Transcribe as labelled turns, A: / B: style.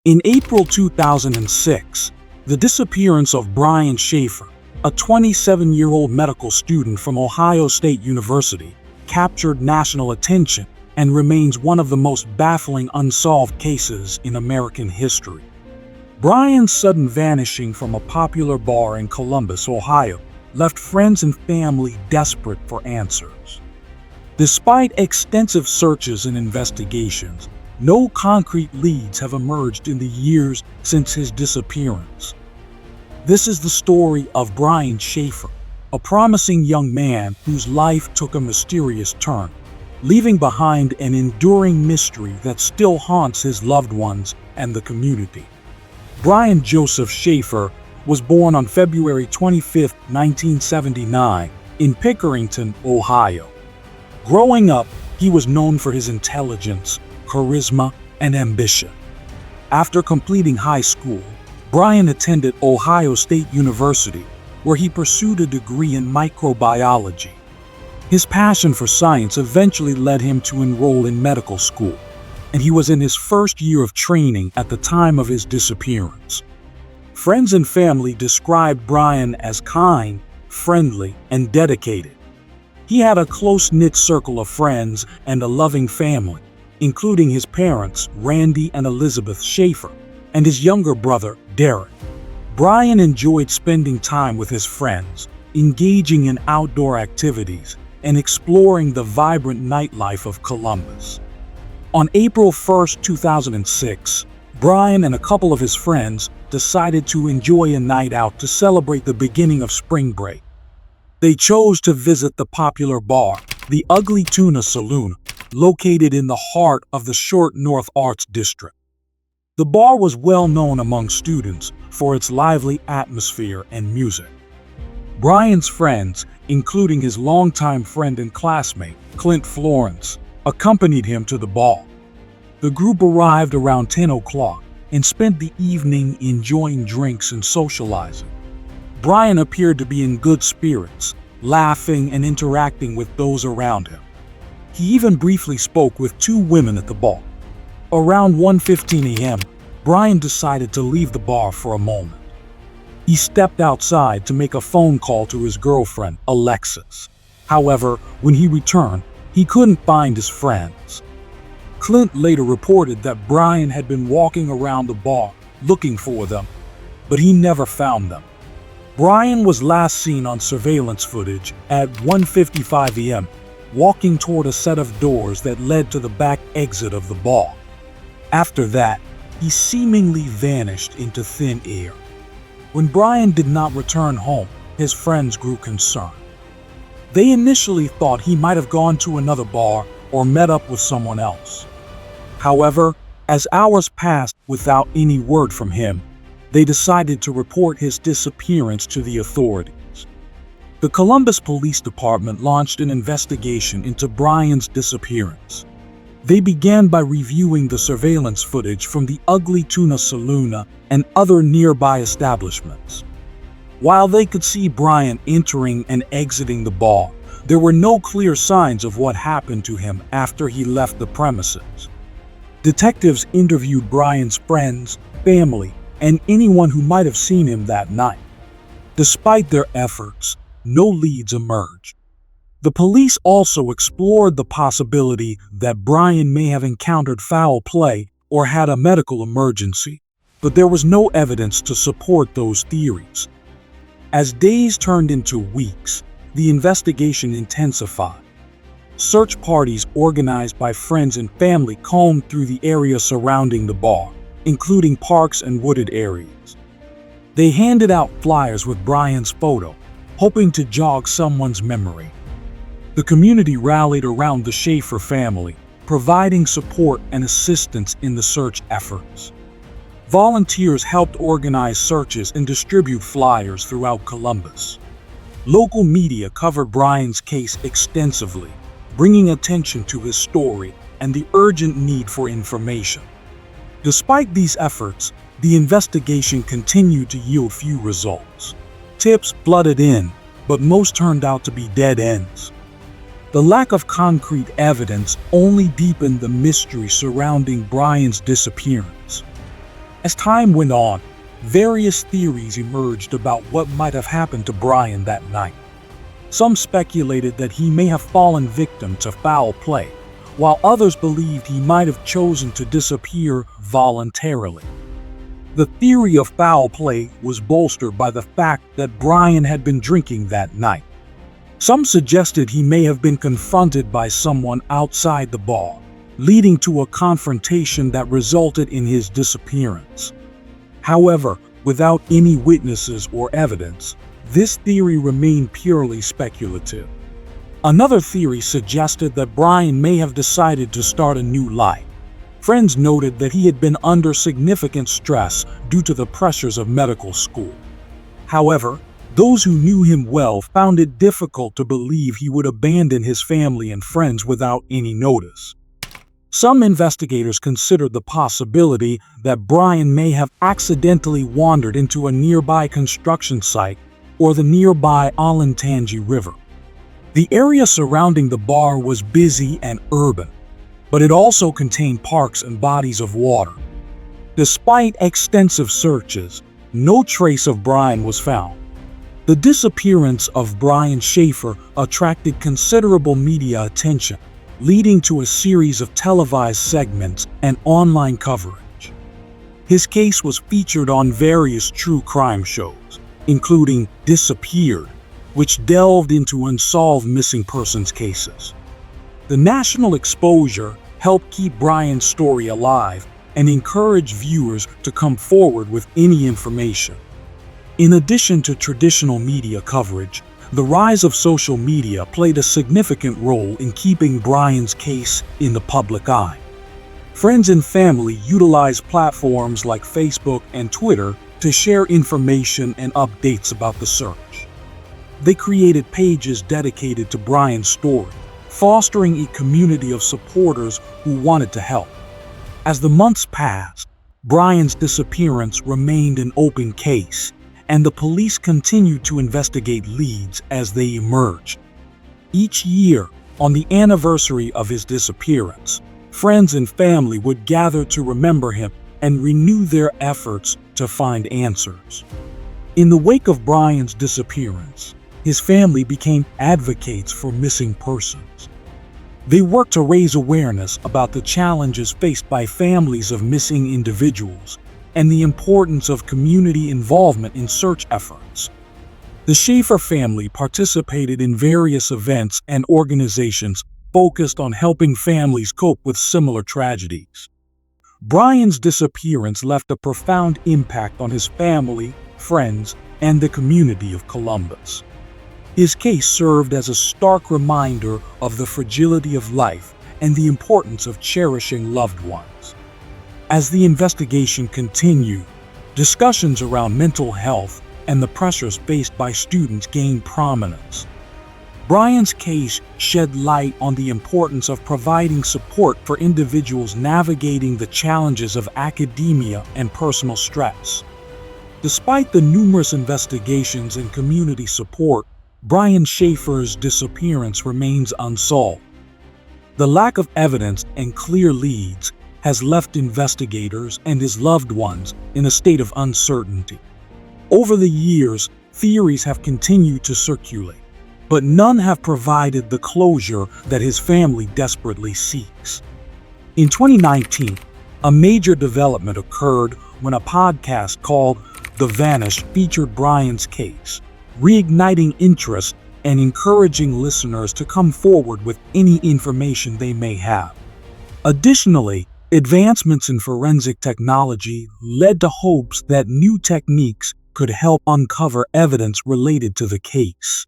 A: In April 2006, the disappearance of Brian Shaffer, a 27-year-old medical student from Ohio State University, captured national attention and remains one of the most baffling unsolved cases in American history. Brian's sudden vanishing from a popular bar in Columbus, Ohio, left friends and family desperate for answers. Despite extensive searches and investigations, no concrete leads have emerged in the years since his disappearance. This is the story of Brian Shaffer, a promising young man whose life took a mysterious turn, leaving behind an enduring mystery that still haunts his loved ones and the community. Brian Joseph Shaffer was born on February 25, 1979, in Pickerington, Ohio. Growing up, he was known for his intelligence, charisma, and ambition. After completing high school, Brian attended Ohio State University, where he pursued a degree in microbiology. His passion for science eventually led him to enroll in medical school, and he was in his first year of training at the time of his disappearance. Friends and family described Brian as kind, friendly, and dedicated. He had a close-knit circle of friends and a loving family, including his parents, Randy and Elizabeth Shaffer, and his younger brother, Derek. Brian enjoyed spending time with his friends, engaging in outdoor activities, and exploring the vibrant nightlife of Columbus. On April 1, 2006, Brian and a couple of his friends decided to enjoy a night out to celebrate the beginning of spring break. They chose to visit the popular bar, the Ugly Tuna Saloona, located in the heart of the Short North Arts District. The bar was well known among students for its lively atmosphere and music. Brian's friends, including his longtime friend and classmate, Clint Florence, accompanied him to the bar. The group arrived around 10 o'clock and spent the evening enjoying drinks and socializing. Brian appeared to be in good spirits, laughing and interacting with those around him. He even briefly spoke with two women at the bar. Around 1:15 a.m., Brian decided to leave the bar for a moment. He stepped outside to make a phone call to his girlfriend, Alexis. However, when he returned, he couldn't find his friends. Clint later reported that Brian had been walking around the bar looking for them, but he never found them. Brian was last seen on surveillance footage at 1:55 a.m., walking toward a set of doors that led to the back exit of the bar. After that, he seemingly vanished into thin air. When Brian did not return home, his friends grew concerned. They initially thought he might have gone to another bar or met up with someone else. However, as hours passed without any word from him, they decided to report his disappearance to the authorities. The Columbus Police Department launched an investigation into Brian's disappearance. They began by reviewing the surveillance footage from the Ugly Tuna Saloona and other nearby establishments. While they could see Brian entering and exiting the bar, there were no clear signs of what happened to him after he left the premises. Detectives interviewed Brian's friends, family, and anyone who might have seen him that night. Despite their efforts, no leads emerged. The police also explored the possibility that Brian may have encountered foul play or had a medical emergency, but there was no evidence to support those theories. As days turned into weeks, the investigation intensified. Search parties organized by friends and family combed through the area surrounding the bar, including parks and wooded areas. They handed out flyers with Brian's photo, hoping to jog someone's memory. The community rallied around the Shaffer family, providing support and assistance in the search efforts. Volunteers helped organize searches and distribute flyers throughout Columbus. Local media covered Brian's case extensively, bringing attention to his story and the urgent need for information. Despite these efforts, the investigation continued to yield few results. Tips flooded in, but most turned out to be dead ends. The lack of concrete evidence only deepened the mystery surrounding Brian's disappearance. As time went on, various theories emerged about what might have happened to Brian that night. Some speculated that he may have fallen victim to foul play, while others believed he might have chosen to disappear voluntarily. The theory of foul play was bolstered by the fact that Brian had been drinking that night. Some suggested he may have been confronted by someone outside the bar, leading to a confrontation that resulted in his disappearance. However, without any witnesses or evidence, this theory remained purely speculative. Another theory suggested that Brian may have decided to start a new life. Friends noted that he had been under significant stress due to the pressures of medical school. However, those who knew him well found it difficult to believe he would abandon his family and friends without any notice. Some investigators considered the possibility that Brian may have accidentally wandered into a nearby construction site or the nearby Olentangy River. The area surrounding the bar was busy and urban, but it also contained parks and bodies of water. Despite extensive searches, no trace of Brian was found. The disappearance of Brian Shaffer attracted considerable media attention, leading to a series of televised segments and online coverage. His case was featured on various true crime shows, including Disappeared, which delved into unsolved missing persons cases. The national exposure helped keep Brian's story alive and encouraged viewers to come forward with any information. In addition to traditional media coverage, the rise of social media played a significant role in keeping Brian's case in the public eye. Friends and family utilized platforms like Facebook and Twitter to share information and updates about the search. They created pages dedicated to Brian's story, fostering a community of supporters who wanted to help. As the months passed, Brian's disappearance remained an open case, and the police continued to investigate leads as they emerged. Each year, on the anniversary of his disappearance, friends and family would gather to remember him and renew their efforts to find answers. In the wake of Brian's disappearance, his family became advocates for missing persons. They worked to raise awareness about the challenges faced by families of missing individuals and the importance of community involvement in search efforts. The Shaffer family participated in various events and organizations focused on helping families cope with similar tragedies. Brian's disappearance left a profound impact on his family, friends, and the community of Columbus. His case served as a stark reminder of the fragility of life and the importance of cherishing loved ones. As the investigation continued, discussions around mental health and the pressures faced by students gained prominence. Brian's case shed light on the importance of providing support for individuals navigating the challenges of academia and personal stress. Despite the numerous investigations and community support, Brian Shaffer's disappearance remains unsolved. The lack of evidence and clear leads has left investigators and his loved ones in a state of uncertainty. Over the years, theories have continued to circulate, but none have provided the closure that his family desperately seeks. In 2019, a major development occurred when a podcast called The Vanished featured Brian's case, reigniting interest and encouraging listeners to come forward with any information they may have. Additionally, advancements in forensic technology led to hopes that new techniques could help uncover evidence related to the case.